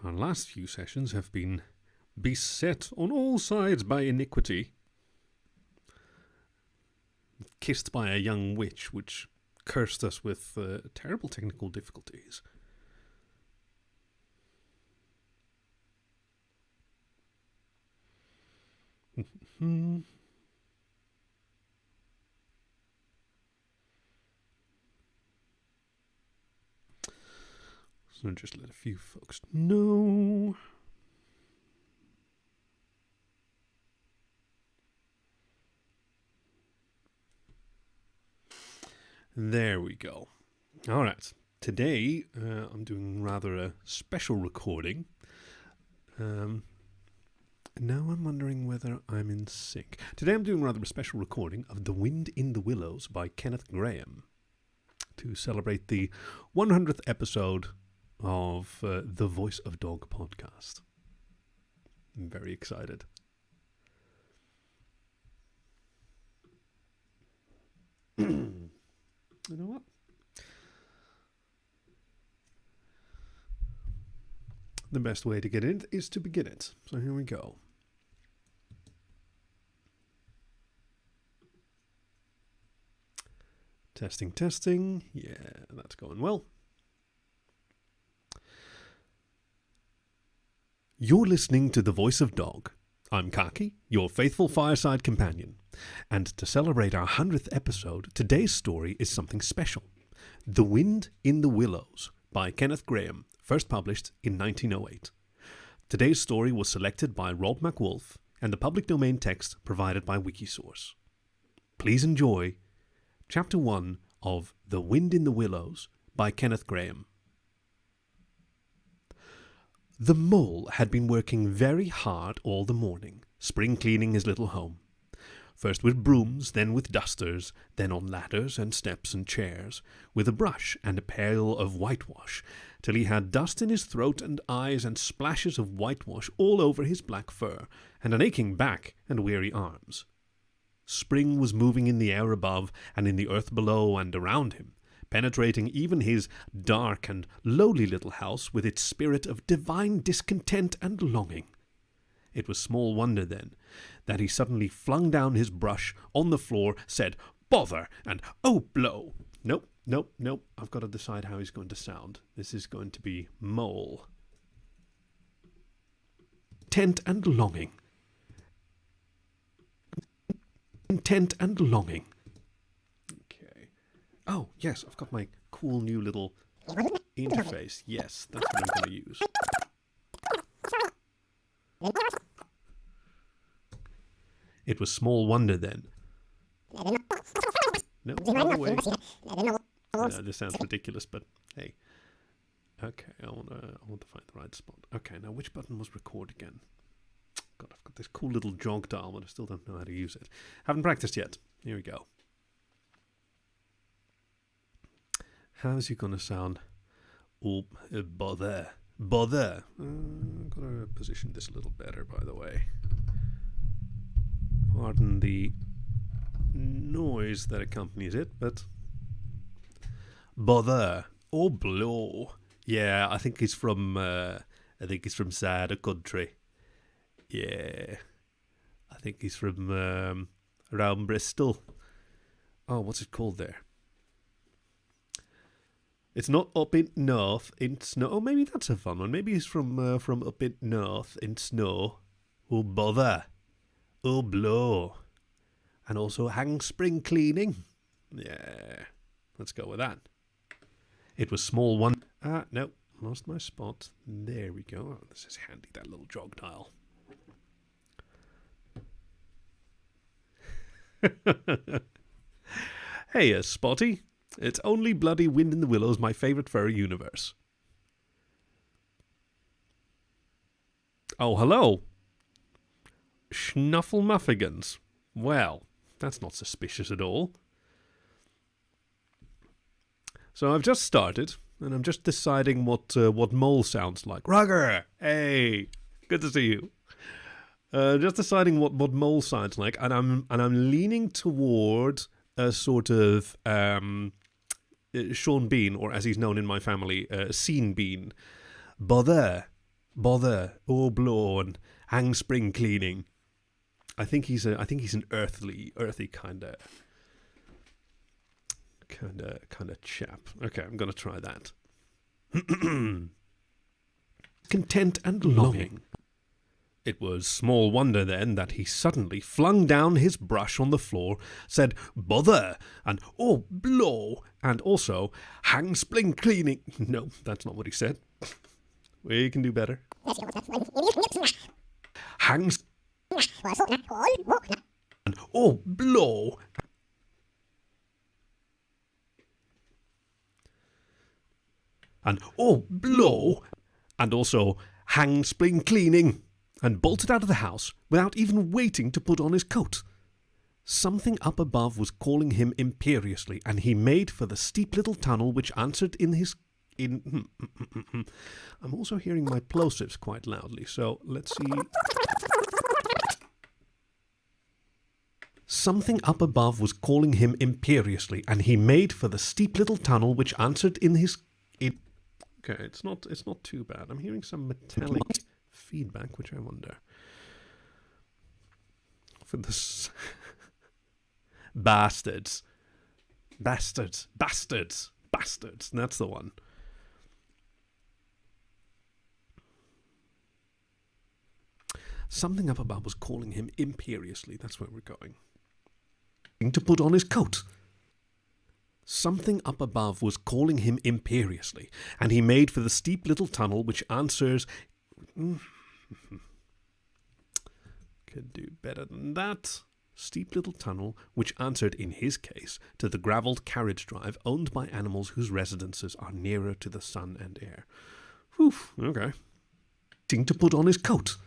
Our last few sessions have been beset on all sides by iniquity, kissed by a young witch, which cursed us with terrible technical difficulties. So just let a few folks know. There we go. All right. Today, I'm doing rather a special recording. Now I'm wondering whether I'm in sync. Today I'm doing rather a special recording of The Wind in the Willows by Kenneth Grahame to celebrate the 100th episode of the Voice of Dog podcast. I'm very excited. You know what? The best way to get it is to begin it. So here we go. Testing, testing. Yeah, that's going well. You're listening to The Voice of Dog. I'm Kaki, your faithful fireside companion. And to celebrate our 100th episode, today's story is something special. The Wind in the Willows by Kenneth Grahame, first published in 1908. Today's story was selected by Rob McWolf and the public domain text provided by Wikisource. Please enjoy Chapter 1 of The Wind in the Willows by Kenneth Grahame. The mole had been working very hard all the morning, spring cleaning his little home. First with brooms, then with dusters, then on ladders and steps and chairs, with a brush and a pail of whitewash, till he had dust in his throat and eyes and splashes of whitewash all over his black fur, and an aching back and weary arms. Spring was moving in the air above and in the earth below and around him, penetrating even his dark and lowly little house with its spirit of divine discontent and longing. It was small wonder, then, that he suddenly flung down his brush on the floor, said, "Bother!" and "Oh, blow!" Nope, nope, nope. I've got to decide how he's going to sound. This is going to be mole. Intent and longing. Intent and longing. Okay. Oh, yes, I've got my cool new little interface. Yes, that's what I'm going to use. It was small wonder then. No, by the way. This sounds ridiculous, but hey. Okay, I want to find the right spot. Okay, now which button was record again? God, I've got this cool little jog dial, but I still don't know how to use it. Haven't practiced yet. Here we go. How's he going to sound? Oh, bother. Bother. I've got to position this a little better, by the way. Pardon the noise that accompanies it, but... Bother. Oh, blow. Yeah, I think he's from side of country. Yeah. I think he's from around Bristol. Oh, what's it called there? It's not up in north in snow. Oh, maybe that's a fun one. Maybe he's from up in north in snow. Oh, bother. Oh, blow. And also hang spring cleaning. Yeah. Let's go with that. It was small one. No. Lost my spot. There we go. Oh, this is handy, that little jog dial. Hey, Spotty. It's only bloody Wind in the Willows, my favourite furry universe. Oh, hello. Schnuffle-muffigans. Well, that's not suspicious at all. So I've just started, and I'm just deciding what mole sounds like. Rugger! Hey! Good to see you. Just deciding what mole sounds like, and I'm leaning toward a sort of Sean Bean, or as he's known in my family, Scene Bean. Bother. bother, oh blow, and hang spring cleaning. I think he's an earthy kind of chap. Okay, I'm gonna try that. Content and longing. It was small wonder then that he suddenly flung down his brush on the floor, said bother and oh blow, and also hang spring cleaning. No, that's not what he said. We can do better. Hang and oh blow. And oh blow, and also hang spring cleaning, and bolted out of the house without even waiting to put on his coat. Something up above was calling him imperiously, and he made for the steep little tunnel which answered in his... I'm also hearing my plosives quite loudly, so let's see... Something up above was calling him imperiously, and he made for the steep little tunnel which answered in his... Okay, it's not too bad. I'm hearing some metallic feedback, which I wonder. For this... Bastards. Bastards. Bastards. Bastards. That's the one. Something up above was calling him imperiously. That's where we're going. To put on his coat. Something up above was calling him imperiously, and he made for the steep little tunnel which answers... Could do better than that. Steep little tunnel which answered, in his case, to the gravelled carriage drive owned by animals whose residences are nearer to the sun and air. Whew, okay. To put on his coat.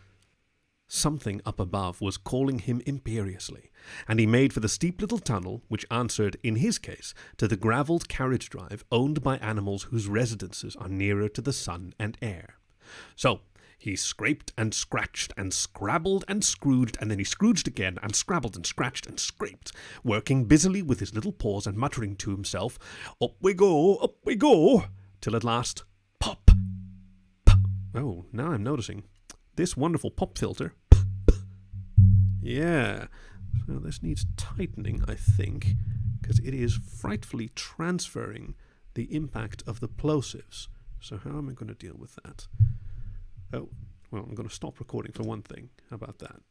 Something up above was calling him imperiously, and he made for the steep little tunnel which answered, in his case, to the gravelled carriage drive owned by animals whose residences are nearer to the sun and air. So he scraped and scratched and scrabbled and scrooged, and then he scrooged again and scrabbled and scratched and scraped, working busily with his little paws and muttering to himself, up we go, till at last, pop, pop. Oh, now I'm noticing this wonderful pop filter. Yeah, so this needs tightening, I think, because it is frightfully transferring the impact of the plosives. So how am I going to deal with that? Oh, well, I'm going to stop recording for one thing. How about that?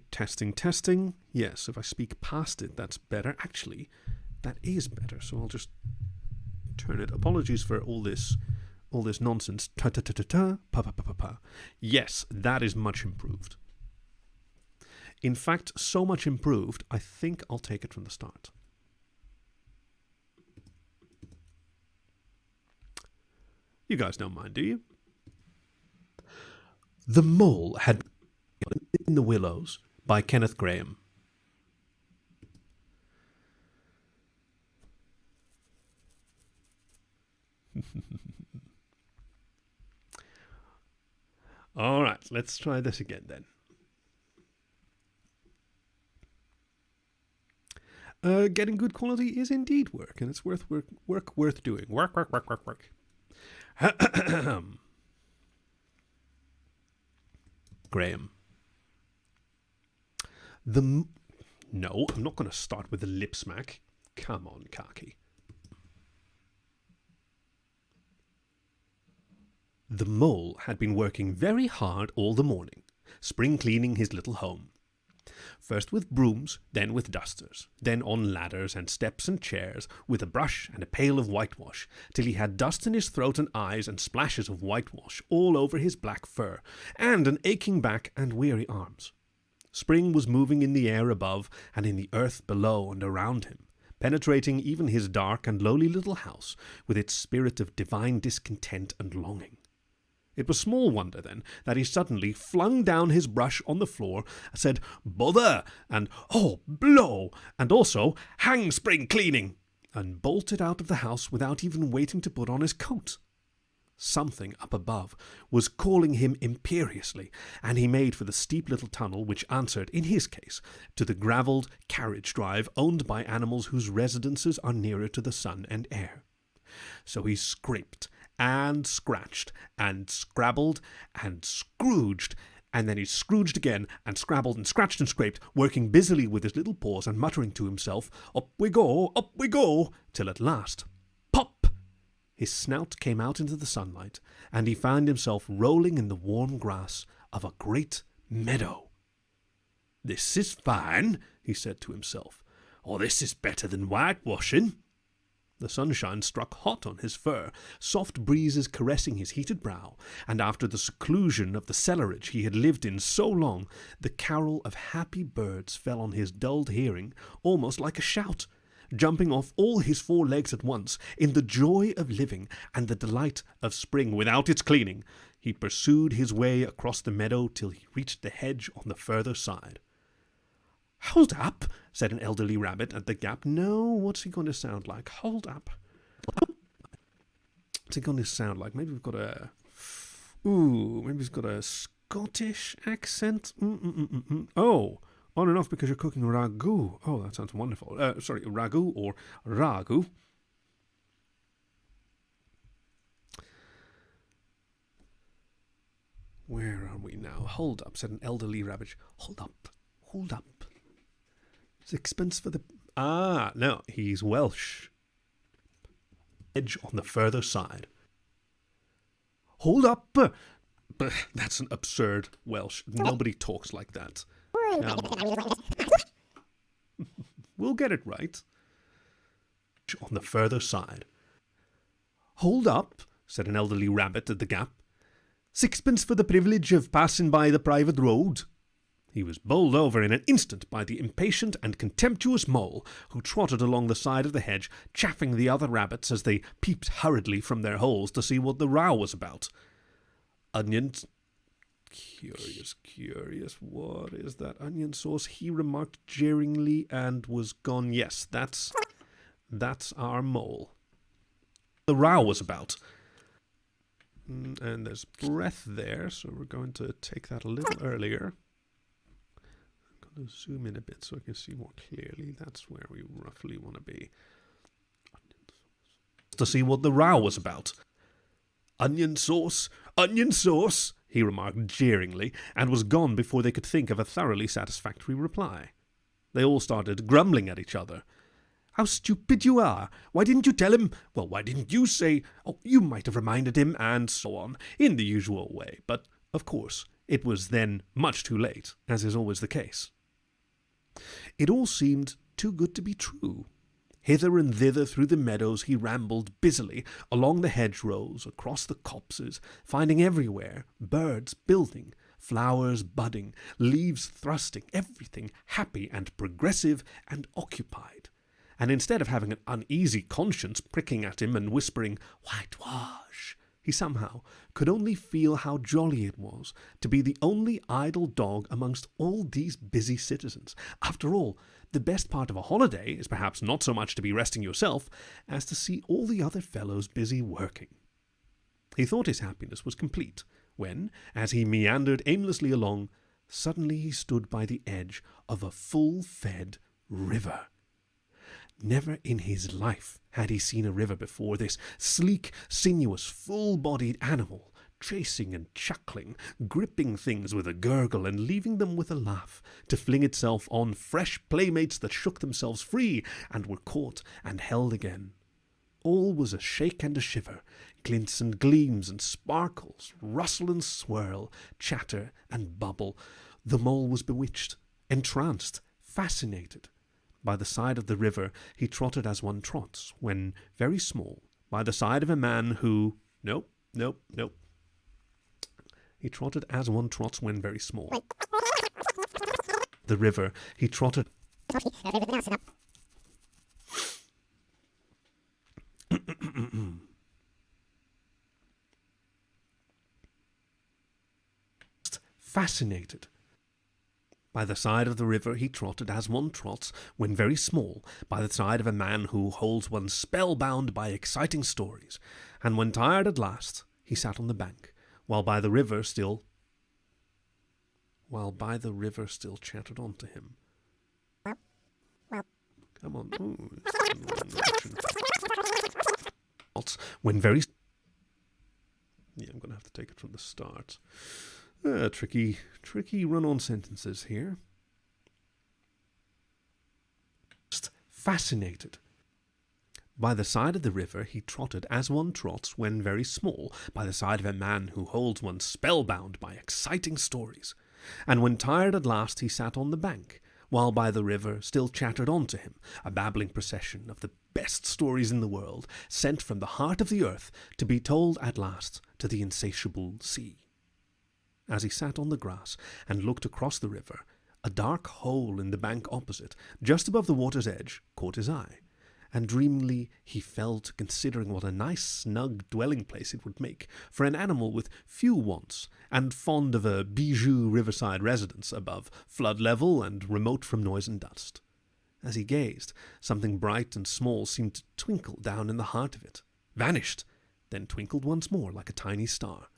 Testing. Yes, if I speak past it, that's better. Actually, that is better, so I'll just turn it. Apologies for all this nonsense. Ta-ta-ta-ta-ta, pa-pa-pa-pa-pa. Yes, that is much improved. In fact, so much improved, I think I'll take it from the start. You guys don't mind, do you? The Mole had in the Willows by Kenneth Grahame. All right, let's try this again then. Getting good quality is indeed work, and it's worth doing. Work. Grahame. No, I'm not going to start with a lip smack. Come on, Khaki. The Mole had been working very hard all the morning, spring cleaning his little home. First with brooms, then with dusters, then on ladders and steps and chairs, with a brush and a pail of whitewash, till he had dust in his throat and eyes and splashes of whitewash all over his black fur, and an aching back and weary arms. Spring was moving in the air above and in the earth below and around him, penetrating even his dark and lowly little house with its spirit of divine discontent and longing. It was small wonder, then, that he suddenly flung down his brush on the floor, said bother, and oh, blow, and also hang spring cleaning, and bolted out of the house without even waiting to put on his coat. something up above was calling him imperiously, and he made for the steep little tunnel which answered, in his case, to the gravelled carriage drive owned by animals whose residences are nearer to the sun and air. So he scraped and scratched and scrabbled and scrooged, and then he scrooged again and scrabbled and scratched and scraped, working busily with his little paws and muttering to himself, up we go, till at last, pop! His snout came out into the sunlight, and he found himself rolling in the warm grass of a great meadow. "This is fine," he said to himself. "Oh, this is better than whitewashing." The sunshine struck hot on his fur, soft breezes caressing his heated brow, and after the seclusion of the cellarage he had lived in so long, the carol of happy birds fell on his dulled hearing almost like a shout. Jumping off all his 4 legs at once, in the joy of living and the delight of spring without its cleaning, he pursued his way across the meadow till he reached the hedge on the further side. "Hold up," said an elderly rabbit at the gap. "No, what's he going to sound like? Hold up. What's he going to sound like? Maybe we've got a... maybe he's got a Scottish accent. Oh, on and off because you're cooking ragu. Oh, that sounds wonderful. Ragu or ragu. Where are we now? Hold up, said an elderly rabbit. Hold up. 6pence for the... Ah, no, he's Welsh. Edge on the further side. Hold up! But that's an absurd Welsh. Nobody talks like that. We'll get it right. On the further side. Hold up, said an elderly rabbit at the gap. 6pence for the privilege of passing by the private road. He was bowled over in an instant by the impatient and contemptuous mole, who trotted along the side of the hedge, chaffing the other rabbits as they peeped hurriedly from their holes to see what the row was about. Onions... Curious, what is that onion sauce? He remarked jeeringly and was gone. Yes, that's our mole. The row was about. And there's breath there, so we're going to take that a little earlier. I'm going to zoom in a bit so I can see more clearly. That's where we roughly want to be. To see what the row was about. Onion sauce, he remarked jeeringly, and was gone before they could think of a thoroughly satisfactory reply. They all started grumbling at each other. How stupid you are! Why didn't you tell him? Well, why didn't you say? Oh, you might have reminded him, and so on, in the usual way. But, of course, it was then much too late, as is always the case. It all seemed too good to be true. Hither and thither through the meadows he rambled busily, along the hedgerows, across the copses, finding everywhere birds building, flowers budding, leaves thrusting, everything happy and progressive and occupied. And instead of having an uneasy conscience pricking at him and whispering, "Whitewash," he somehow could only feel how jolly it was to be the only idle dog amongst all these busy citizens. After all, the best part of a holiday is perhaps not so much to be resting yourself as to see all the other fellows busy working. He thought his happiness was complete when, as he meandered aimlessly along, suddenly he stood by the edge of a full-fed river. Never in his life had he seen a river before, this sleek, sinuous, full-bodied animal, chasing and chuckling, gripping things with a gurgle and leaving them with a laugh, to fling itself on fresh playmates that shook themselves free and were caught and held again. All was a shake and a shiver, glints and gleams and sparkles, rustle and swirl, chatter and bubble. The mole was bewitched, entranced, fascinated. By the side of the river he trotted as one trots, when very small, by the side of a man who... Nope. He trotted as one trots when very small. The river he trotted... Fascinated. By the side of the river he trotted as one trots, when very small, by the side of a man who holds one spellbound by exciting stories, and when tired at last, he sat on the bank, while by the river still chattered on to him. Come on. Ooh, when very... Yeah, I'm going to have to take it from the start. Tricky run-on sentences here. Just fascinated. By the side of the river he trotted as one trots when very small, by the side of a man who holds one spellbound by exciting stories. And when tired at last he sat on the bank, while by the river still chattered on to him, a babbling procession of the best stories in the world, sent from the heart of the earth to be told at last to the insatiable sea. As he sat on the grass and looked across the river, a dark hole in the bank opposite, just above the water's edge, caught his eye, and dreamily he fell to considering what a nice snug dwelling place it would make for an animal with few wants, and fond of a bijou riverside residence above flood level and remote from noise and dust. As he gazed, something bright and small seemed to twinkle down in the heart of it, vanished, then twinkled once more like a tiny star.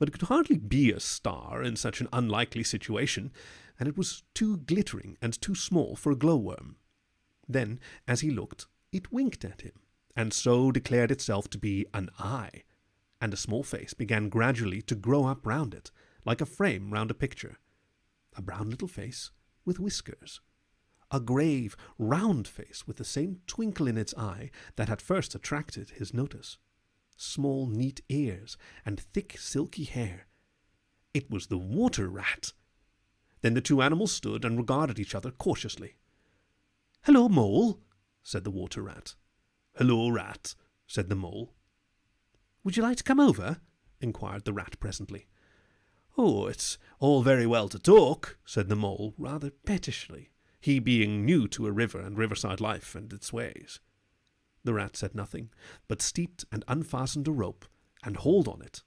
But it could hardly be a star in such an unlikely situation, and it was too glittering and too small for a glowworm. Then, as he looked, it winked at him, and so declared itself to be an eye, and a small face began gradually to grow up round it, like a frame round a picture. A brown little face with whiskers. A grave, round face with the same twinkle in its eye that had first attracted his notice. Small, neat ears, and thick, silky hair. It was the water rat. Then the two animals stood and regarded each other cautiously. "Hello, Mole," said the water rat. "Hello, Rat," said the Mole. "Would you like to come over?" inquired the rat presently. "Oh, it's all very well to talk," said the Mole, rather pettishly, he being new to a river and riverside life and its ways. The rat said nothing, but steeped and unfastened a rope, and hauled on it,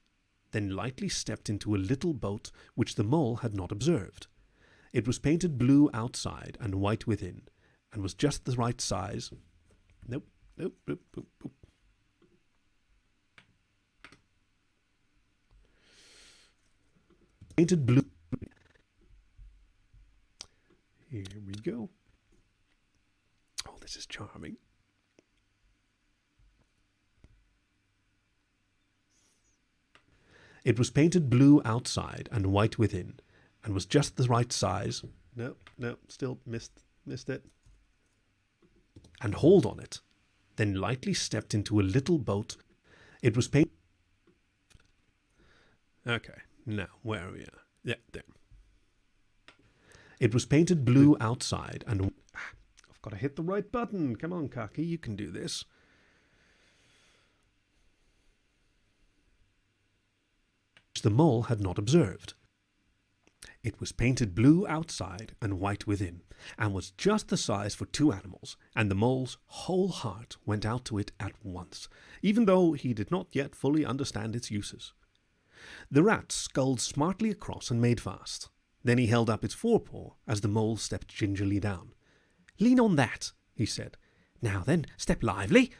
then lightly stepped into a little boat which the Mole had not observed. It was painted blue outside and white within, and was just the right size. Nope. Painted blue. Here we go. Oh, this is charming. It was painted blue outside and white within, and was just the right size. No, still missed it. And hauled on it, then lightly stepped into a little boat. It was painted... Okay, now, where are we at? Yeah, there. It was painted blue outside and... I've got to hit the right button. Come on, Kaki, you can do this. Which the Mole had not observed. It was painted blue outside and white within, and was just the size for two animals, and the Mole's whole heart went out to it at once, even though he did not yet fully understand its uses. The rat sculled smartly across and made fast. Then he held up its forepaw as the Mole stepped gingerly down. "Lean on that," he said. "Now then, step lively."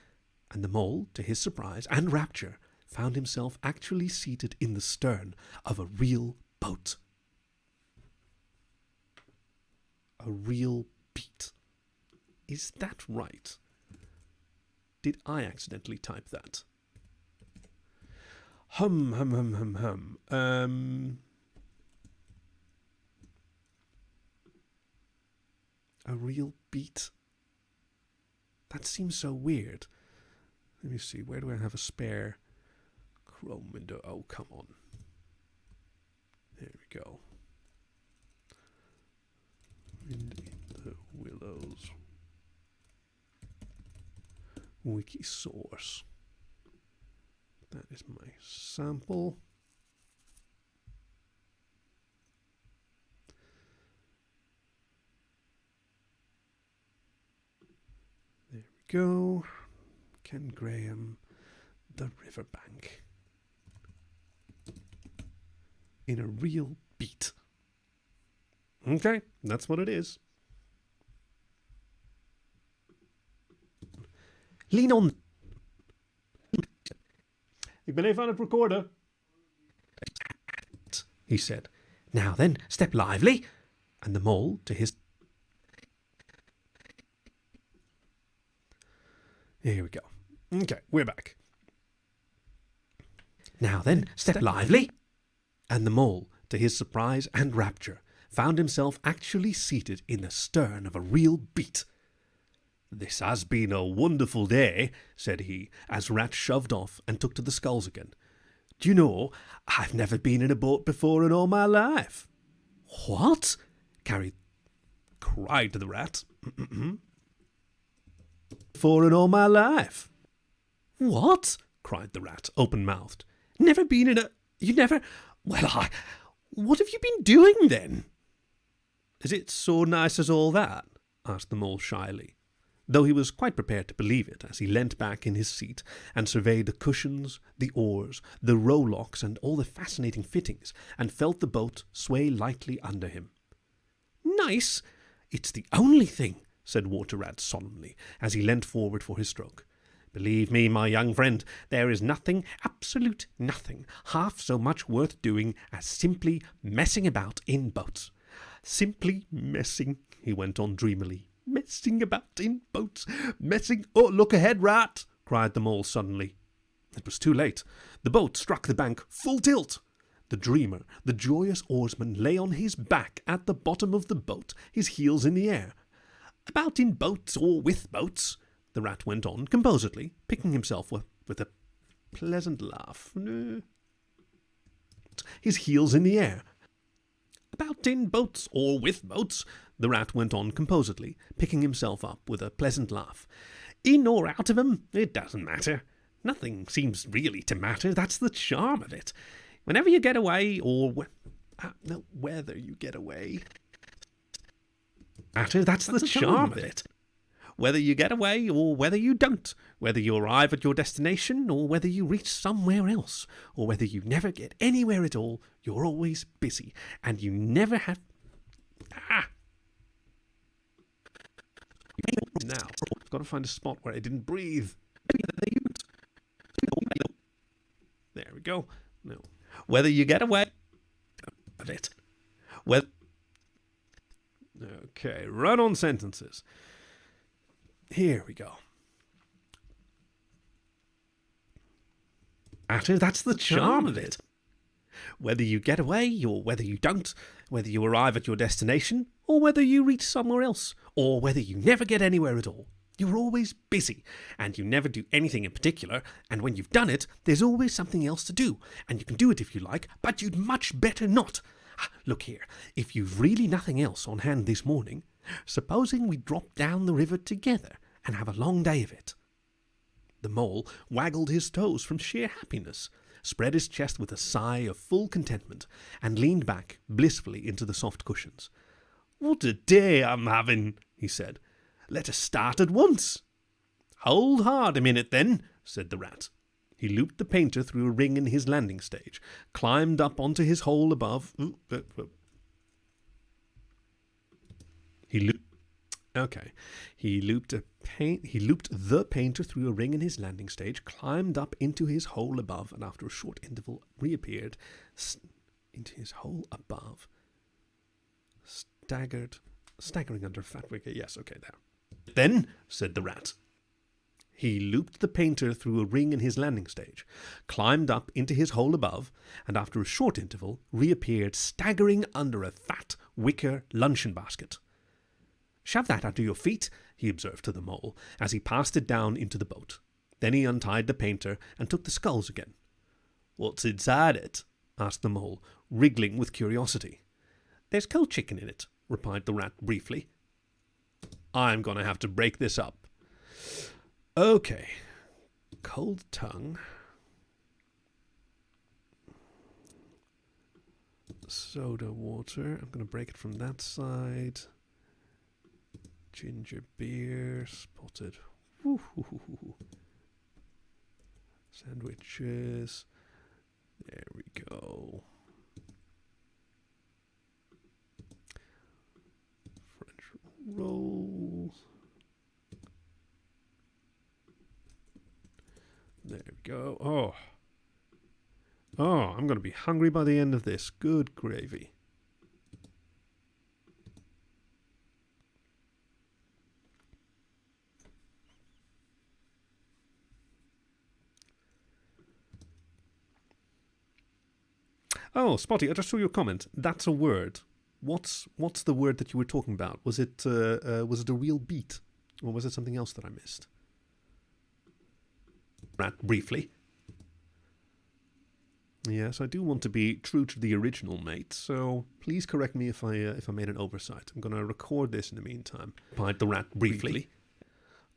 And the Mole, to his surprise and rapture, found himself actually seated in the stern of a real boat. A real beat. Is that right? Did I accidentally type that? Hum. A real beat? That seems so weird. Let me see, where do I have a spare Chrome window? Oh, come on. There we go. In the Willows. Wiki source. That is my sample. There we go. Ken Grahame, The Riverbank. In a real beat. Okay, that's what it is. Lean on. Ik Billy found a recorder, he said. Now then, step lively. And the mole, to his... Here we go. Okay, we're back. Now then, step lively. And the mole, to his surprise and rapture, found himself actually seated in the stern of a real beat. This has been a wonderful day, said he, as Rat shoved off and took to the sculls again. Do you know, I've never been in a boat before in all my life. What? cried the Rat. For in all my life. What? Cried the Rat, open-mouthed. Never been in a... You never... Well, What have you been doing, then? Is it so nice as all that? Asked the mole shyly, though he was quite prepared to believe it as he leant back in his seat and surveyed the cushions, the oars, the rowlocks, and all the fascinating fittings, and felt the boat sway lightly under him. Nice? It's the only thing, said Water Rat solemnly, as he leant forward for his stroke. Believe me, my young friend, there is nothing, absolute nothing, half so much worth doing as simply messing about in boats. Simply messing, he went on dreamily. Messing about in boats, messing... Oh, look ahead, Rat, cried the mole suddenly. It was too late. The boat struck the bank full tilt. The dreamer, the joyous oarsman, lay on his back at the bottom of the boat, his heels in the air. About in boats or with boats, the Rat went on composedly, picking himself up with a pleasant laugh. His heels in the air. About in boats or with boats, the Rat went on composedly, picking himself up with a pleasant laugh. In or out of 'em, it doesn't matter. Nothing seems really to matter. That's the charm of it. Whenever you get away, or whether you get away, matter. That's the charm of it. Whether you get away or whether you don't, whether you arrive at your destination or whether you reach somewhere else, or whether you never get anywhere at all, you're always busy, and you never have... Now, I've got to find a spot where I didn't breathe. There we go. No. Whether you get away of it. Okay, run-on sentences. Here we go. That's the charm of it. Whether you get away or whether you don't, whether you arrive at your destination or whether you reach somewhere else, or whether you never get anywhere at all, you're always busy, and you never do anything in particular, and when you've done it, there's always something else to do, and you can do it if you like, but you'd much better not. Look here, if you've really nothing else on hand this morning, supposing we drop down the river together and have a long day of it. The mole waggled his toes from sheer happiness, spread his chest with a sigh of full contentment, and leaned back blissfully into the soft cushions. What a day I'm having, he said. Let us start at once. Hold hard a minute, then, said the Rat. He looped the painter through a ring in his landing stage, climbed up onto his hole above. He looped the painter through a ring in his landing stage, climbed up into his hole above, and after a short interval reappeared into his hole above, staggering under a fat wicker. Yes, okay, there. Then, said the Rat. He looped the painter through a ring in his landing stage, climbed up into his hole above, and after a short interval reappeared staggering under a fat wicker luncheon basket. Shove that under your feet, he observed to the mole, as he passed it down into the boat. Then he untied the painter and took the sculls again. What's inside it? Asked the mole, wriggling with curiosity. There's cold chicken in it, replied the Rat briefly. I'm going to have to break this up. Okay. Cold tongue. Soda water. I'm going to break it from that side. Ginger beer. Spotted. Woo-hoo-hoo-hoo. Sandwiches. There we go. French rolls. There we go. Oh, Oh, I'm going to be hungry by the end of this. Good gravy. Oh, Spotty, I just saw your comment. That's a word. What's the word that you were talking about? Was it a real beat, or was it something else that I missed? Rat briefly. Yes, I do want to be true to the original, mate. So please correct me if I made an oversight. I'm gonna record this in the meantime. Pied the rat briefly.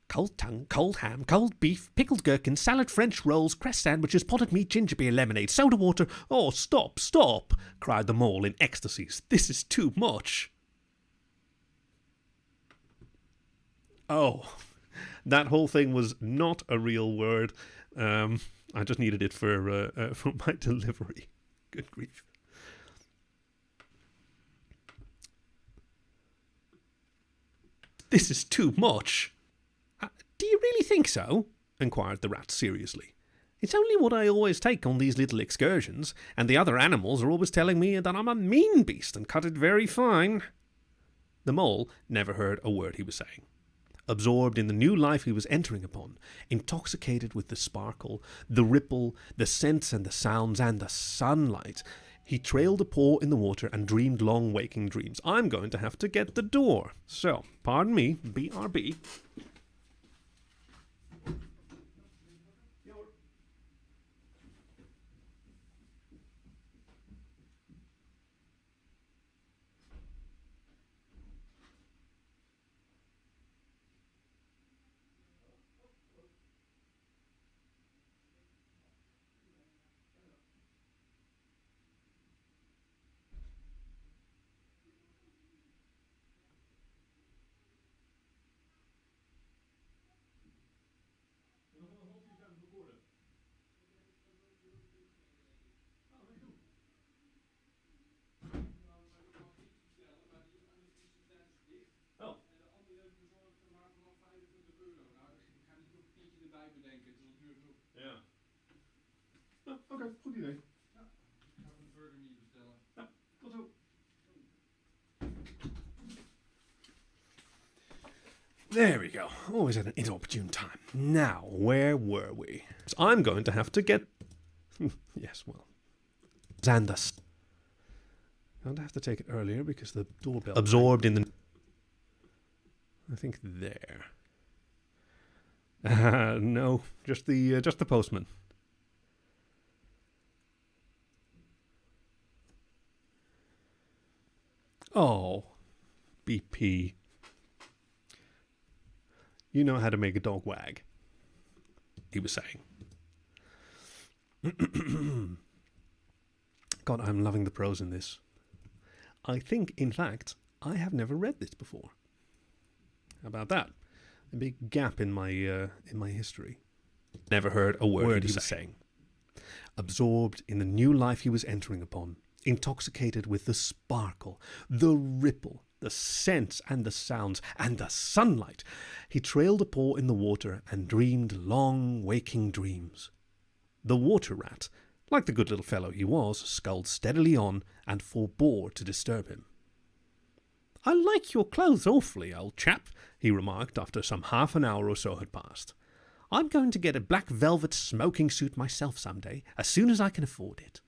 Cold tongue, cold ham, cold beef, pickled gherkin, salad, French rolls, cress sandwiches, potted meat, ginger beer, lemonade, soda water. Oh, stop, stop, cried the mole in ecstasies. This is too much. Oh, that whole thing was not a real word. I just needed it for my delivery. Good grief. This is too much. Do you really think so? Inquired the rat seriously. It's only what I always take on these little excursions, and the other animals are always telling me that I'm a mean beast and cut it very fine. The mole never heard a word he was saying. Absorbed in the new life he was entering upon, intoxicated with the sparkle, the ripple, the scents and the sounds and the sunlight, he trailed a paw in the water and dreamed long waking dreams. I'm going to have to get the door. So, pardon me, BRB. Oké, goed idee. Ja, ik ga een burger niet bestellen. Ja, tot zo. There we go. Always at an inopportune time. Now, where were we? So I'm going to have to get... yes, well... Xanthus. I'm going to have to take it earlier because the doorbell... Absorbed in the... I think there. No, just the postman. Oh, BP. You know how to make a dog wag, he was saying. God, I'm loving the prose in this. I think, in fact, I have never read this before. How about that? A big gap in my history. Never heard a word he was saying. Absorbed in the new life he was entering upon, intoxicated with the sparkle, the ripple, the scents and the sounds, and the sunlight, he trailed a paw in the water and dreamed long waking dreams. The water rat, like the good little fellow he was, sculled steadily on and forbore to disturb him. I like your clothes awfully, old chap, he remarked after some half an hour or so had passed. I'm going to get a black velvet smoking suit myself some day, as soon as I can afford it.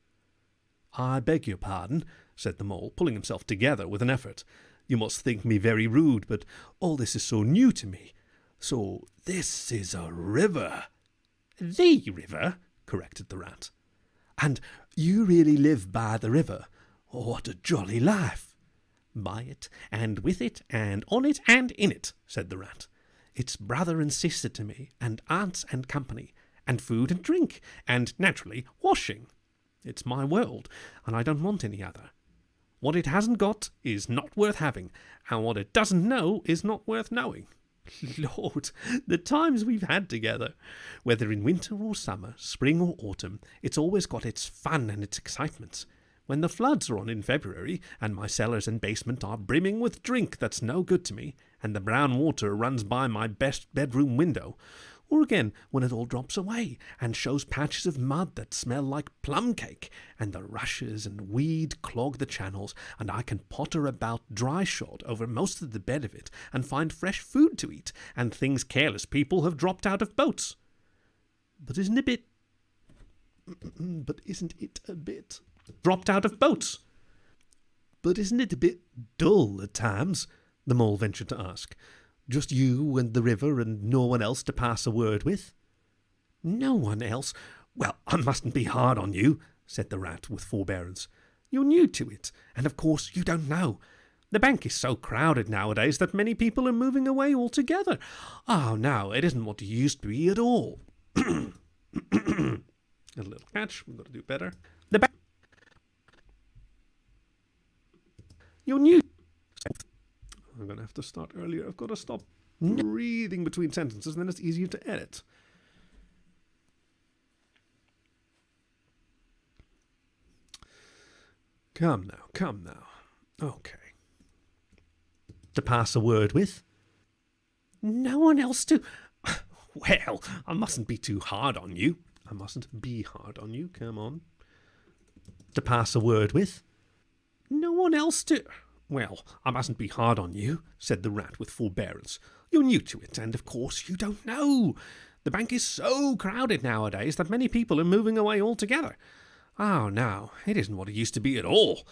I beg your pardon, said the mole, pulling himself together with an effort. You must think me very rude, but all this is so new to me. So this is a river. The river, corrected the rat. And you really live by the river? Oh, what a jolly life. By it, and with it, and on it, and in it, said the rat. It's brother and sister to me, and aunts and company, and food and drink, and, naturally, washing. It's my world, and I don't want any other. What it hasn't got is not worth having, and what it doesn't know is not worth knowing. Lord, the times we've had together, whether in winter or summer, spring or autumn, it's always got its fun and its excitements. When the floods are on in February, and my cellars and basement are brimming with drink that's no good to me, and the brown water runs by my best bedroom window, Or again, when it all drops away and shows patches of mud that smell like plum cake, and the rushes and weed clog the channels, and I can potter about dry-shod over most of the bed of it and find fresh food to eat, and things careless people have dropped out of boats. But isn't it a bit dropped out of boats? But isn't it a bit dull at times? The mole ventured to ask. Just you and the river and no one else to pass a word with? No one else? Well, I mustn't be hard on you, said the rat with forbearance. You're new to it, and of course you don't know. The bank is so crowded nowadays that many people are moving away altogether. Oh, no, it isn't what it used to be at all. A little catch, we've got to do better. The bank... You're new... I'm going to have to start earlier. I've got to stop breathing between sentences, and then it's easier to edit. Come now. Okay. To pass a word with? No one else to... Well, I mustn't be too hard on you. Come on. To pass a word with? No one else to... Well, I mustn't be hard on you, said the rat with forbearance. You're new to it, and of course you don't know. The bank is so crowded nowadays that many people are moving away altogether. Oh, no, it isn't what it used to be at all.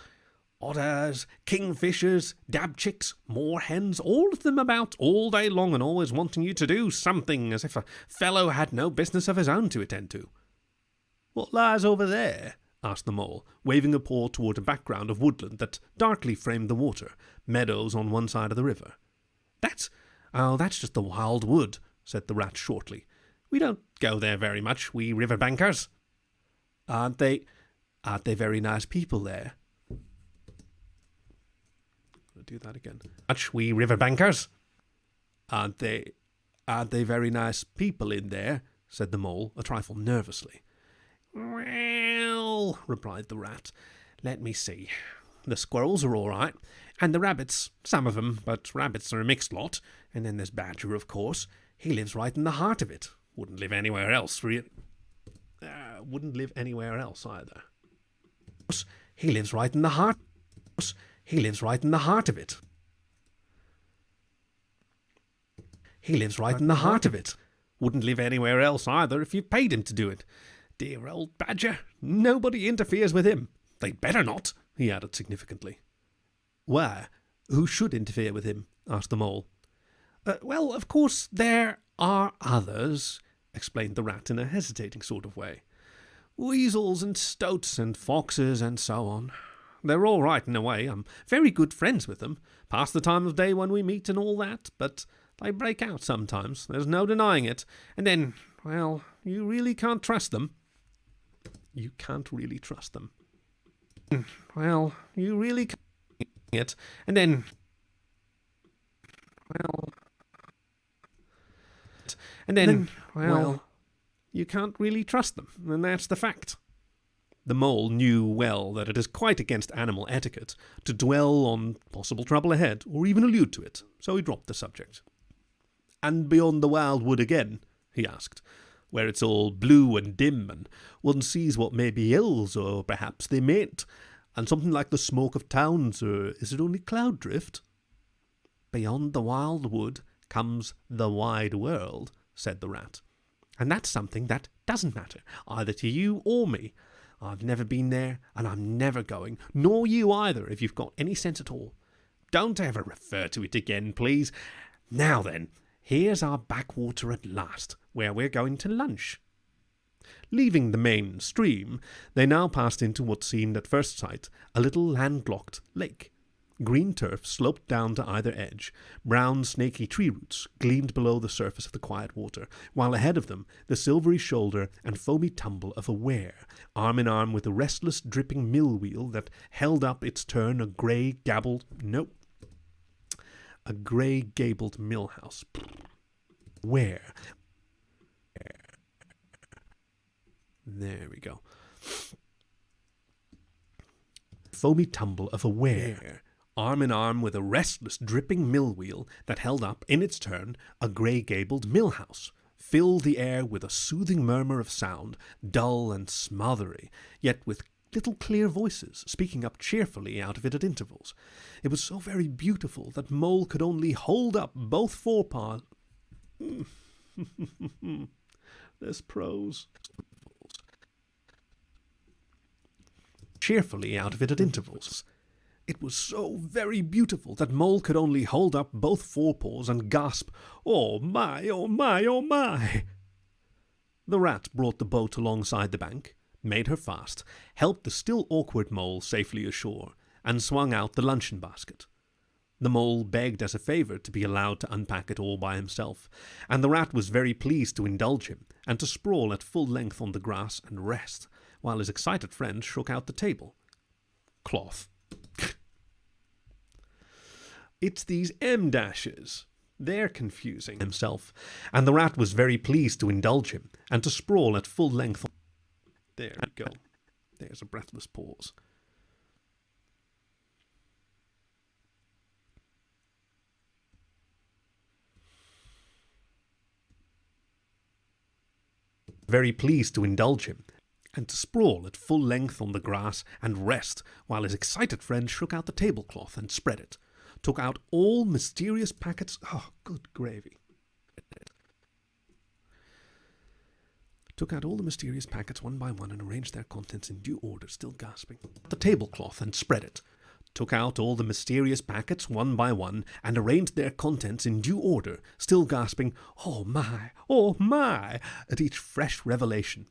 Otters, kingfishers, dabchicks, moorhens, all of them about all day long and always wanting you to do something as if a fellow had no business of his own to attend to. What lies over there? Asked the mole, waving a paw toward a background of woodland that darkly framed the water, meadows on one side of the river. That's just the wild wood, said the rat shortly. We don't go there very much, we river bankers. Aren't they very nice people there? I'll do that again. Much, we river bankers. Aren't they very nice people in there? Said the mole, a trifle nervously. Well, replied the rat, let me see. The squirrels are all right, and the rabbits, some of them, but rabbits are a mixed lot, and then there's Badger, of course. He lives right in the heart of it. Wouldn't live anywhere else, really. Wouldn't live anywhere else either. He lives right in the heart. He lives right in the heart of it. He lives right in the heart of it. Wouldn't live anywhere else either if you paid him to do it. Dear old Badger, nobody interferes with him. They'd better not, he added significantly. Why? Who should interfere with him? Asked the mole. Well, of course, there are others, explained the rat in a hesitating sort of way. Weasels and stoats and foxes and so on. They're all right in a way. I'm very good friends with them. Pass the time of day when we meet and all that, but they break out sometimes. There's no denying it. And then, well, you really can't trust them. You can't really trust them. Well, you really can't it. And then, well, you can't really trust them, and that's the fact. The mole knew well that it is quite against animal etiquette to dwell on possible trouble ahead, or even allude to it, so he dropped the subject. And beyond the wild wood again, he asked, where it's all blue and dim, and one sees what may be hills, or perhaps they mayn't, and something like the smoke of towns, or is it only cloud drift? Beyond the wild wood comes the wide world, said the rat. And that's something that doesn't matter, either to you or me. I've never been there, and I'm never going, nor you either, if you've got any sense at all. Don't ever refer to it again, please. Now then, here's our backwater at last, where we're going to lunch. Leaving the main stream, they now passed into what seemed at first sight a little landlocked lake. Green turf sloped down to either edge. Brown, snaky tree roots gleamed below the surface of the quiet water, while ahead of them the silvery shoulder and foamy tumble of a weir, arm in arm with the restless, dripping mill wheel that held up its turn a grey-gabled mill house. Where? There we go. Foamy tumble of a weir, arm in arm with a restless, dripping mill wheel that held up, in its turn, a grey-gabled mill house, filled the air with a soothing murmur of sound, dull and smothery, yet with little clear voices speaking up cheerfully out of it at intervals. It was so very beautiful that Mole could only hold up both forepaws. There's prose. Cheerfully out of it at intervals. It was so very beautiful that Mole could only hold up both forepaws and gasp, "Oh my, oh my, oh my!" The rat brought the boat alongside the bank, made her fast, helped the still awkward Mole safely ashore, and swung out the luncheon basket. The Mole begged as a favour to be allowed to unpack it all by himself, and the rat was very pleased to indulge him, and to sprawl at full length on the grass and rest, while his excited friend shook out the table cloth. It's these M-dashes. They're confusing himself, and the rat was very pleased to indulge him, and to sprawl at full length. There we go. There's a breathless pause. Very pleased to indulge him, and to sprawl at full length on the grass and rest, while his excited friend shook out the tablecloth and spread it, took out all mysterious packets. Oh, good gravy. Took out all the mysterious packets one by one and arranged their contents in due order, still gasping. The tablecloth and spread it. Took out all the mysterious packets one by one and arranged their contents in due order, still gasping, "Oh my," at each fresh revelation.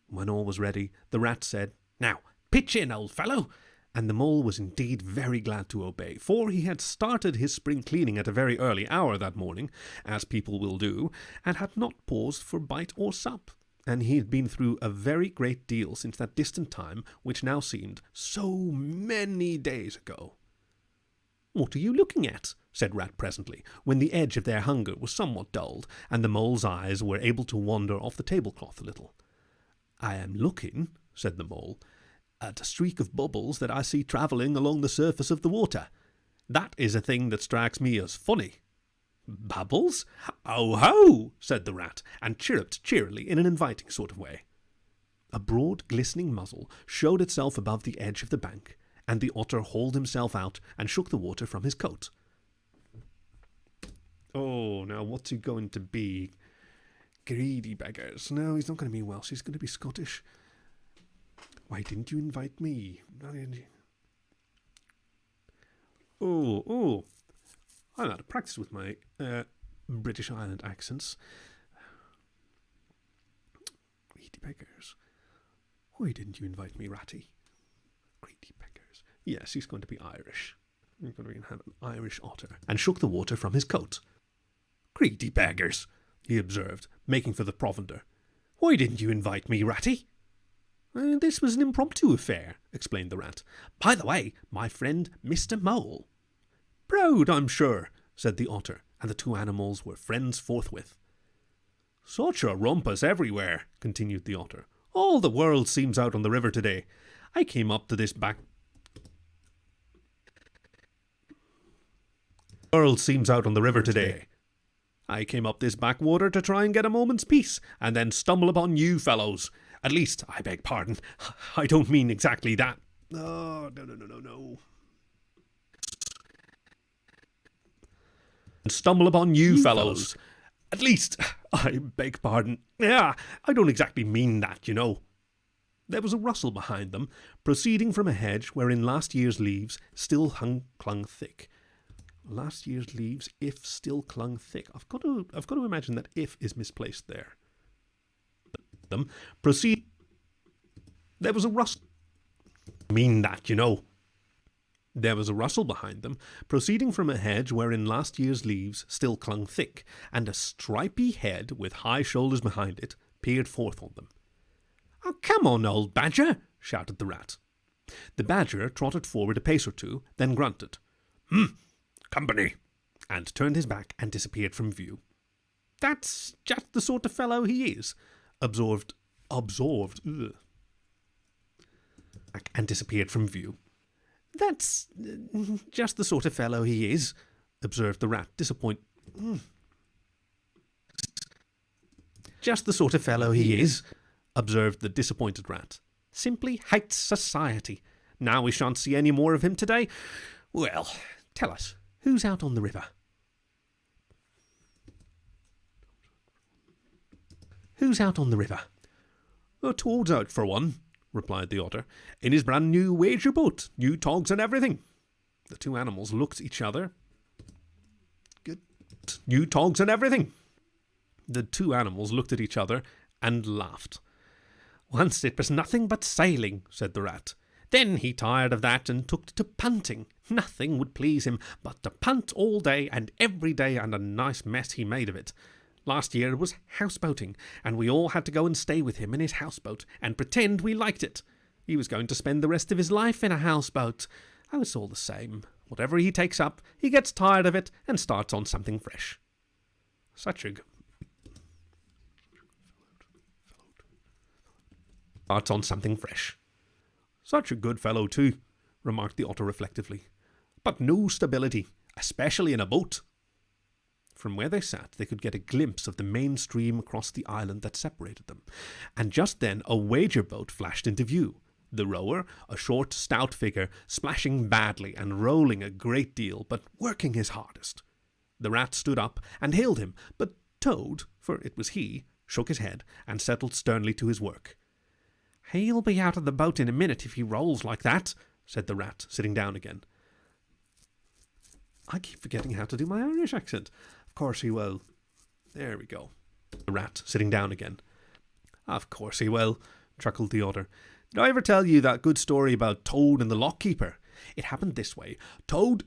When all was ready, the rat said, "Now, pitch in, old fellow." And the Mole was indeed very glad to obey, for he had started his spring cleaning at a very early hour that morning, as people will do, and had not paused for bite or sup. And he had been through a very great deal since that distant time which now seemed so many days ago. "What are you looking at?" said Rat presently, when the edge of their hunger was somewhat dulled, and the Mole's eyes were able to wander off the tablecloth a little. "I am looking," said the Mole, "at a streak of bubbles that I see travelling along the surface of the water. That is a thing that strikes me as funny." "Bubbles? Oh ho!" said the rat, and chirruped cheerily in an inviting sort of way. A broad, glistening muzzle showed itself above the edge of the bank, and the otter hauled himself out and shook the water from his coat. Oh, now what's he going to be? Greedy beggars. No, he's not going to be Welsh, he's going to be Scottish. Why didn't you invite me? Oh. I'm out of practice with my British Island accents. Greedy beggars. Why didn't you invite me, Ratty? Greedy beggars. Yes, he's going to be Irish. He's going to be an Irish otter. And shook the water from his coat. "Greedy beggars," he observed, making for the provender. "Why didn't you invite me, Ratty?" "This was an impromptu affair," explained the rat. "By the way, my friend Mr. Mole." "Proud, I'm sure," said the otter, and the two animals were friends forthwith. "Such a rumpus everywhere," continued the otter. "All the world seems out on the river today. I came up to this back... world seems out on the river today. I came up this backwater to try and get a moment's peace, and then stumble upon you fellows. At least, I beg pardon, I don't mean exactly that. Oh, no. Stumble upon you fellows. At least, I beg pardon. Yeah, I don't exactly mean that, you know." There was a rustle behind them, proceeding from a hedge wherein last year's leaves still clung thick. Last year's leaves, if still clung thick. I've got to imagine that if is misplaced there. There was a rustle. Mean that, you know. There was a rustle behind them, proceeding from a hedge wherein last year's leaves still clung thick, and a stripy head with high shoulders behind it peered forth on them. "Oh, come on, old badger!" shouted the rat. The badger trotted forward a pace or two, then grunted, "Company," and turned his back and disappeared from view. "That's just the sort of fellow he is," absorbed, and disappeared from view. "That's just the sort of fellow he is," observed the rat, disappointed. Just the sort of fellow he is, observed the disappointed rat. Simply hates society. Now we shan't see any more of him today. Well, tell us, who's out on the river? Who's out on the river? Toad's out for one, replied the otter, in his brand new wager boat, new togs and everything. The two animals looked at each other. Good. New togs and everything. The two animals looked at each other and laughed. Once it was nothing but sailing, said the rat. Then he tired of that and took to punting. Nothing would please him but to punt all day and every day, and a nice mess he made of it. Last year it was houseboating, and we all had to go and stay with him in his houseboat and pretend we liked it. He was going to spend the rest of his life in a houseboat. Oh, it's all the same. Whatever he takes up, he gets tired of it and starts on something fresh. Starts on something fresh. Such a good fellow, too, remarked the otter reflectively. But no stability, especially in a boat. From where they sat, they could get a glimpse of the main stream across the island that separated them, and just then a wager boat flashed into view. The rower, a short, stout figure, splashing badly and rolling a great deal, but working his hardest. The rat stood up and hailed him, but Toad, for it was he, shook his head and settled sternly to his work. He'll be out of the boat in a minute if he rolls like that, said the rat, sitting down again. I keep forgetting how to do my Irish accent. Of course he will. There we go. The rat, sitting down again. Of course he will, chuckled the otter. Did I ever tell you that good story about Toad and the lockkeeper? It happened this way. Toad...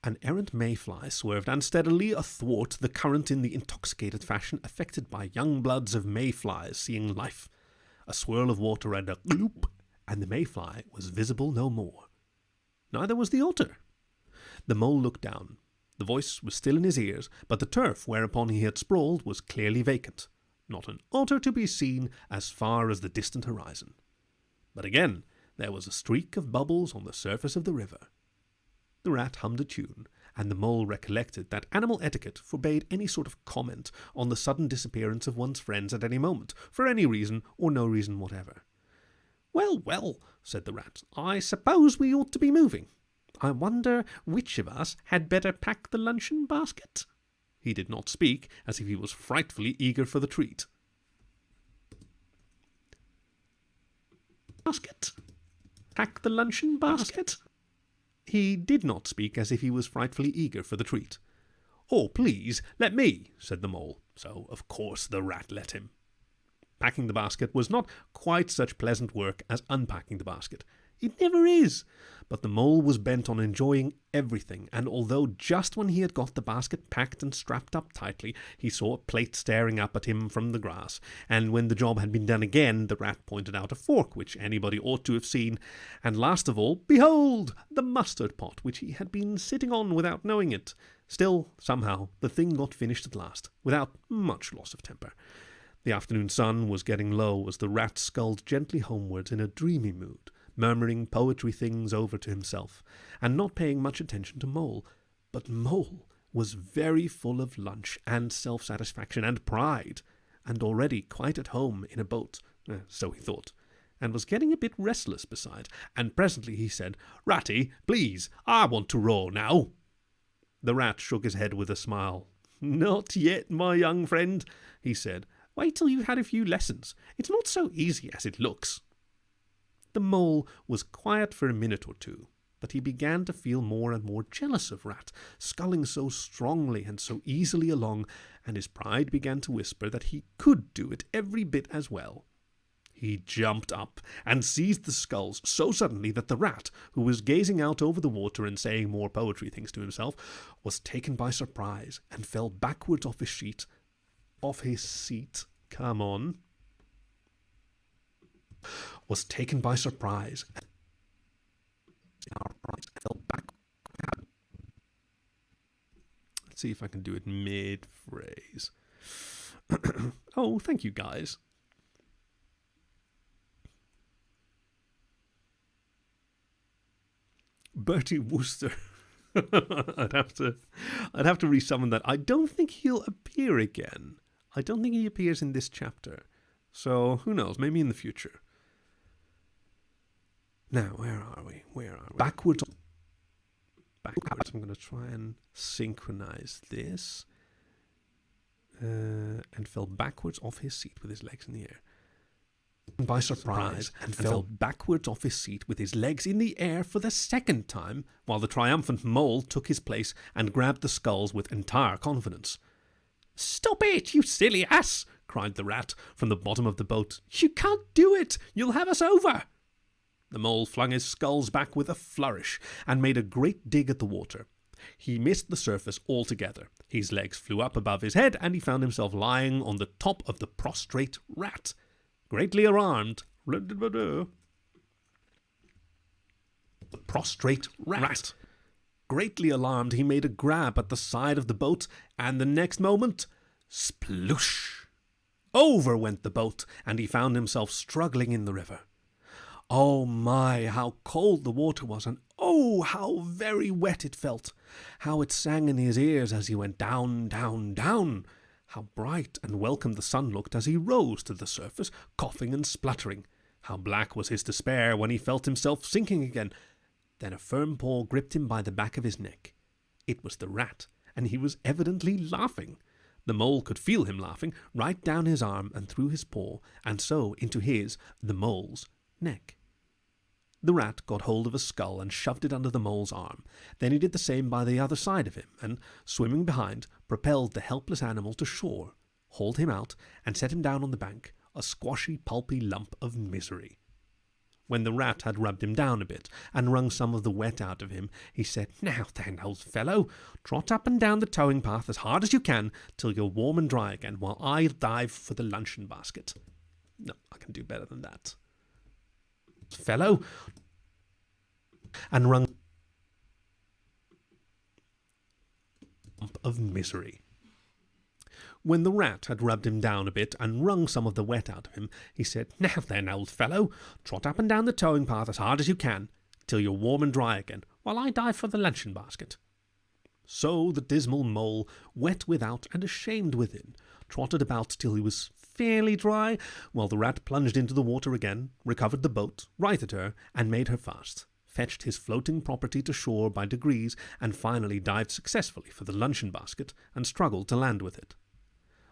An errant mayfly swerved unsteadily athwart the current in the intoxicated fashion affected by young bloods of mayflies seeing life. A swirl of water and a gloop, and the mayfly was visible no more. Neither was the otter. The mole looked down. The voice was still in his ears, but the turf whereupon he had sprawled was clearly vacant. Not an otter to be seen as far as the distant horizon. But again there was a streak of bubbles on the surface of the river. The rat hummed a tune, and the mole recollected that animal etiquette forbade any sort of comment on the sudden disappearance of one's friends at any moment, for any reason or no reason whatever. Well, well, said the rat, I suppose we ought to be moving. I wonder which of us had better pack the luncheon basket? He did not speak, as if he was frightfully eager for the treat. Basket? Pack the luncheon basket? He did not speak as if he was frightfully eager for the treat. Oh, please, let me, said the mole. So, of course, the rat let him. Packing the basket was not quite such pleasant work as unpacking the basket. It never is. But the mole was bent on enjoying everything, and although just when he had got the basket packed and strapped up tightly, he saw a plate staring up at him from the grass, and when the job had been done again, the rat pointed out a fork, which anybody ought to have seen, and last of all, behold, the mustard pot, which he had been sitting on without knowing it. Still, somehow, the thing got finished at last, without much loss of temper. The afternoon sun was getting low as the rat sculled gently homewards in a dreamy mood, murmuring poetry things over to himself, and not paying much attention to Mole. But Mole was very full of lunch and self-satisfaction and pride, and already quite at home in a boat, so he thought, and was getting a bit restless besides, and presently he said, Ratty, please, I want to row now. The rat shook his head with a smile. Not yet, my young friend, he said. Wait till you've had a few lessons. It's not so easy as it looks. The mole was quiet for a minute or two, but he began to feel more and more jealous of Rat, sculling so strongly and so easily along, and his pride began to whisper that he could do it every bit as well. He jumped up and seized the sculls so suddenly that the rat, who was gazing out over the water and saying more poetry things to himself, was taken by surprise and fell backwards off his seat. Come on. Was taken by surprise and fell back. Let's see if I can do it mid-phrase. Oh, thank you, guys. Bertie Wooster. I'd have to resummon that. I don't think he'll appear again. I don't think he appears in this chapter. So, who knows, maybe in the future. Now, where are we? Backwards. I'm going to try and synchronize this. And fell backwards off his seat with his legs in the air. By surprise, and fell backwards off his seat with his legs in the air for the second time, while the triumphant mole took his place and grabbed the sculls with entire confidence. "Stop it, you silly ass!" cried the rat from the bottom of the boat. "You can't do it! You'll have us over!" The mole flung his sculls back with a flourish and made a great dig at the water. He missed the surface altogether. His legs flew up above his head, and he found himself lying on the top of the prostrate rat. Greatly alarmed, the prostrate rat. Greatly alarmed, he made a grab at the side of the boat, and the next moment, sploosh! Over went the boat, and he found himself struggling in the river. Oh my, how cold the water was, and oh, how very wet it felt. How it sang in his ears as he went down, down, down. How bright and welcome the sun looked as he rose to the surface, coughing and spluttering. How black was his despair when he felt himself sinking again. Then a firm paw gripped him by the back of his neck. It was the rat, and he was evidently laughing. The mole could feel him laughing, right down his arm and through his paw, and so into his, the mole's, neck. The rat got hold of a skull and shoved it under the mole's arm. Then he did the same by the other side of him, and, swimming behind, propelled the helpless animal to shore, hauled him out, and set him down on the bank, a squashy, pulpy lump of misery. When the rat had rubbed him down a bit, and wrung some of the wet out of him, he said, "Now then, old fellow, trot up and down the towing path as hard as you can, till you're warm and dry again, while I dive for the luncheon basket." No, I can do better than that. Fellow, and wrung of misery. When the rat had rubbed him down a bit and wrung some of the wet out of him, he said, "Now then, old fellow, trot up and down the towing path as hard as you can, till you're warm and dry again, while I dive for the luncheon basket." So the dismal mole, wet without and ashamed within, trotted about till he was fairly dry, while the rat plunged into the water again, recovered the boat, righted her, and made her fast, fetched his floating property to shore by degrees, and finally dived successfully for the luncheon basket, and struggled to land with it.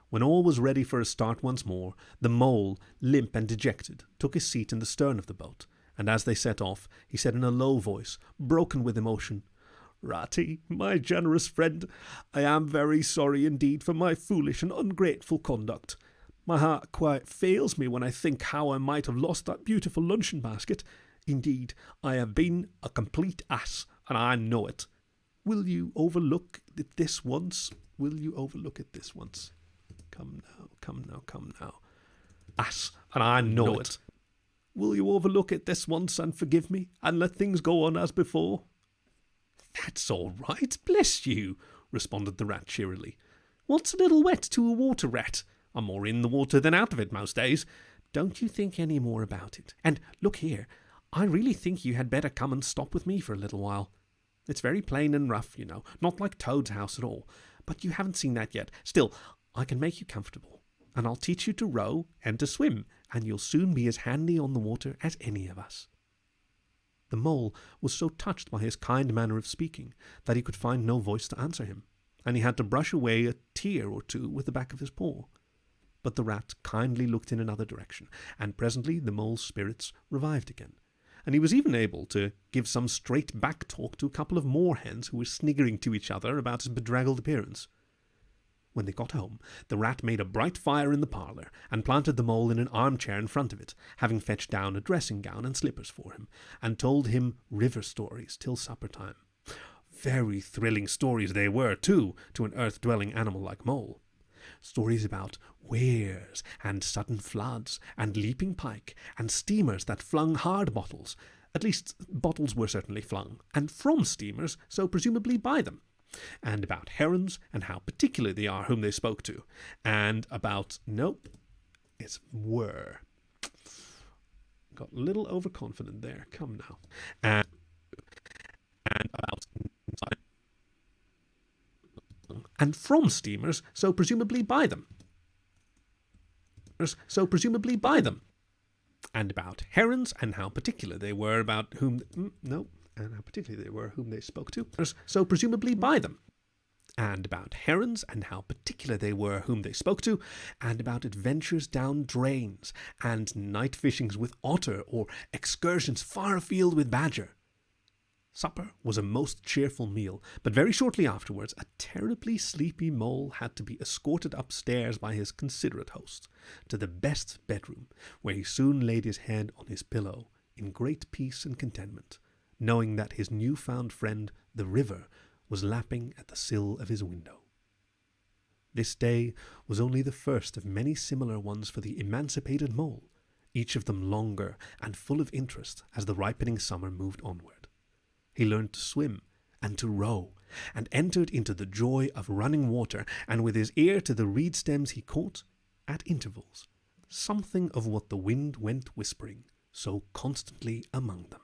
When all was ready for a start once more, the mole, limp and dejected, took his seat in the stern of the boat, and as they set off, he said in a low voice, broken with emotion, "Ratty, my generous friend, I am very sorry indeed for my foolish and ungrateful conduct. My heart quite fails me when I think how I might have lost that beautiful luncheon basket. Indeed, I have been a complete ass, and I know it. Will you overlook it this once? Will you overlook it this once? Come now, come now, come now. Ass, and I know it. Will you overlook it this once and forgive me, and let things go on as before?" "That's all right, bless you," responded the rat cheerily. "What's a little wet to a water rat? I'm more in the water than out of it most days. Don't you think any more about it. And look here, I really think you had better come and stop with me for a little while. It's very plain and rough, you know, not like Toad's house at all. But you haven't seen that yet. Still, I can make you comfortable, and I'll teach you to row and to swim, and you'll soon be as handy on the water as any of us." The mole was so touched by his kind manner of speaking that he could find no voice to answer him, and he had to brush away a tear or two with the back of his paw. But the rat kindly looked in another direction, and presently the mole's spirits revived again, and he was even able to give some straight back talk to a couple of moorhens who were sniggering to each other about his bedraggled appearance. When they got home, the rat made a bright fire in the parlour, and planted the mole in an armchair in front of it, having fetched down a dressing-gown and slippers for him, and told him river stories till supper-time. Very thrilling stories they were, too, to an earth-dwelling animal like Mole. Stories about weirs, and sudden floods, and leaping pike, and steamers that flung hard bottles. At least, bottles were certainly flung, and from steamers, so presumably by them. And about herons, and how particular they are whom they spoke to. And about, nope, it's were. Got a little overconfident there, come now. And about, and from steamers, so presumably by them. so presumably by them. And about herons and how particular they were about whom... and how particular they were whom they spoke to. So presumably by them. And about herons and how particular they were whom they spoke to, and about adventures down drains, and night fishings with otter, or excursions far afield with badger. Supper was a most cheerful meal, but very shortly afterwards a terribly sleepy mole had to be escorted upstairs by his considerate host to the best bedroom, where he soon laid his head on his pillow in great peace and contentment, knowing that his new-found friend, the river, was lapping at the sill of his window. This day was only the first of many similar ones for the emancipated mole, each of them longer and full of interest as the ripening summer moved onward. He learned to swim and to row, and entered into the joy of running water, and with his ear to the reed stems he caught, at intervals, something of what the wind went whispering so constantly among them.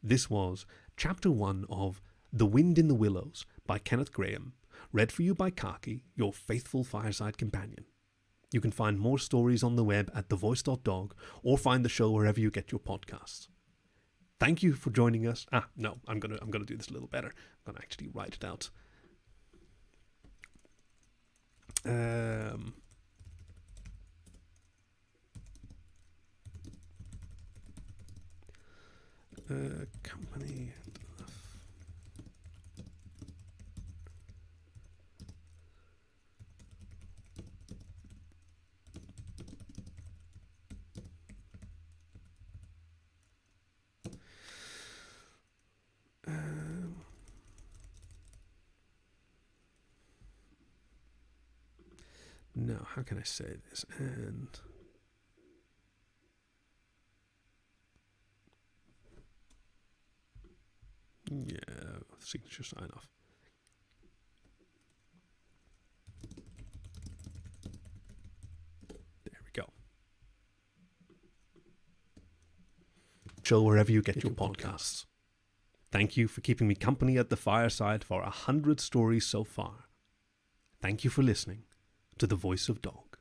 This was Chapter 1 of The Wind in the Willows by Kenneth Grahame, read for you by Khaki, your faithful fireside companion. You can find more stories on the web at thevoice.dog, or find the show wherever you get your podcasts. Thank you for joining us. I'm gonna do this a little better. I'm gonna actually write it out. Company. No, how can I say this? And yeah, signature sign off. There we go. Show wherever you get your podcasts. Thank you for keeping me company at the fireside for 100 stories so far. Thank you for listening to The Voice of Dog.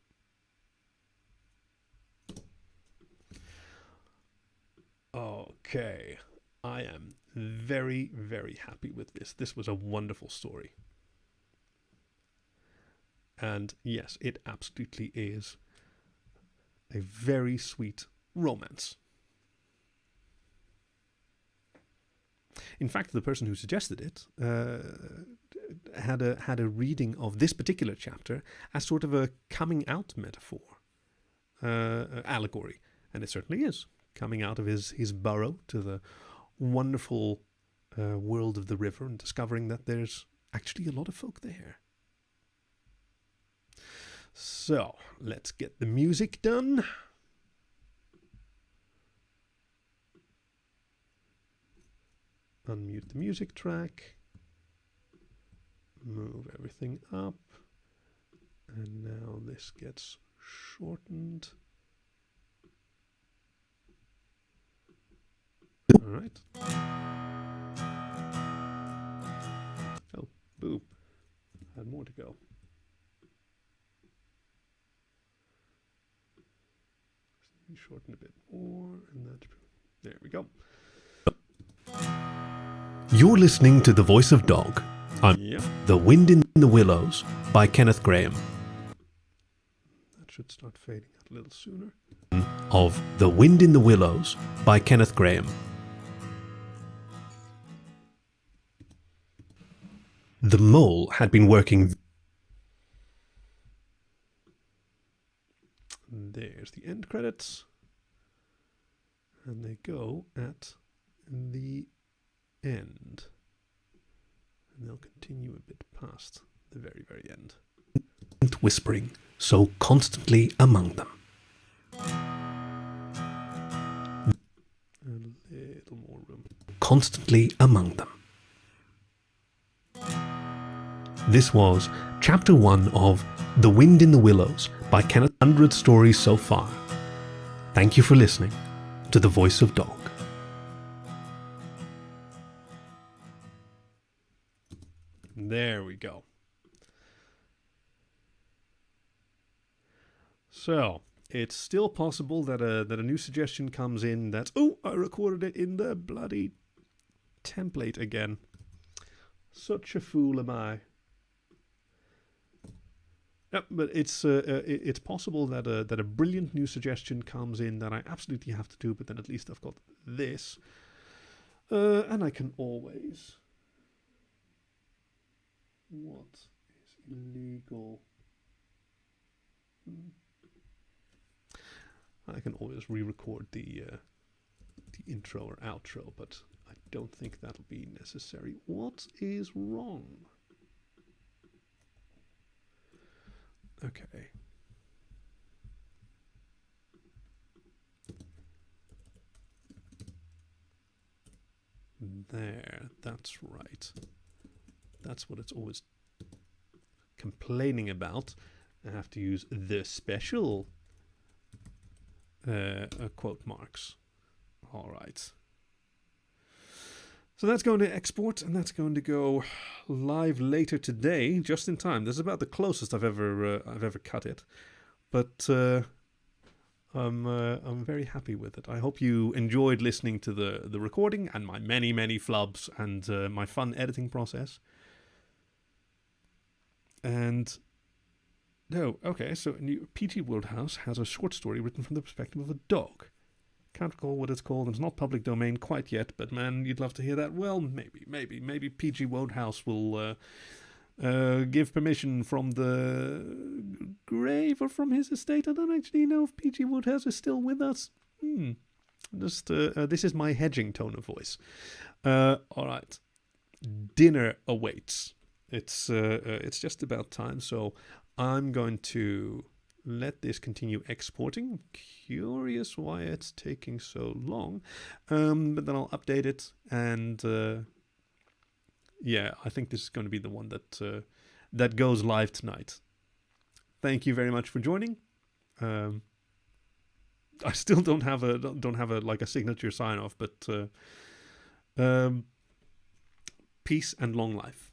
Okay, I am very, very happy with this. This was a wonderful story. And yes, it absolutely is a very sweet romance. In fact, the person who suggested it had a reading of this particular chapter as sort of a coming out metaphor, allegory, and it certainly is coming out of his burrow to the wonderful world of the river and discovering that there's actually a lot of folk there. So let's get the music done. Unmute the music track, move everything up, and now this gets shortened. All right. Oh, boo. Had more to go. Shorten a bit more, and that. There we go. You're listening to The Voice of Dog on The Wind in the Willows by Kenneth Grahame. That should start fading out a little sooner. Of The Wind in the Willows by Kenneth Grahame. The mole had been working... There's the end credits. And they go at the end. And they'll continue a bit past the very, very end. Whispering so constantly among them. A little more room. Constantly among them. This was Chapter 1 of The Wind in the Willows by Kenneth. 100 stories so far. Thank you for listening to The Voice of Dog. There we go. So it's still possible that a new suggestion comes in that, oh, I recorded it in the bloody template again. Such a fool am I. Yep, but it's possible that a brilliant new suggestion comes in that I absolutely have to do, but then at least I've got this, and I can always. What is illegal? I can always re-record the intro or outro, but I don't think that'll be necessary. What is wrong? Okay. There, that's right. That's what it's always complaining about. I have to use the special quote marks. All right. So that's going to export, and that's going to go live later today, just in time. This is about the closest I've ever cut it, but I'm very happy with it. I hope you enjoyed listening to the recording and my many flubs and my fun editing process. And no, okay. So P.G. Wodehouse has a short story written from the perspective of a dog. Can't recall what it's called. It's not public domain quite yet, but man, you'd love to hear that. Well, maybe P.G. Wodehouse will give permission from the grave or from his estate. I don't actually know if P.G. Wodehouse is still with us. Just this is my hedging tone of voice. All right, dinner awaits. It's just about time, so I'm going to let this continue exporting. Curious why it's taking so long, but then I'll update it, and yeah, I think this is going to be the one that goes live tonight. Thank you very much for joining. I still don't have a like a signature sign off, but peace and long life.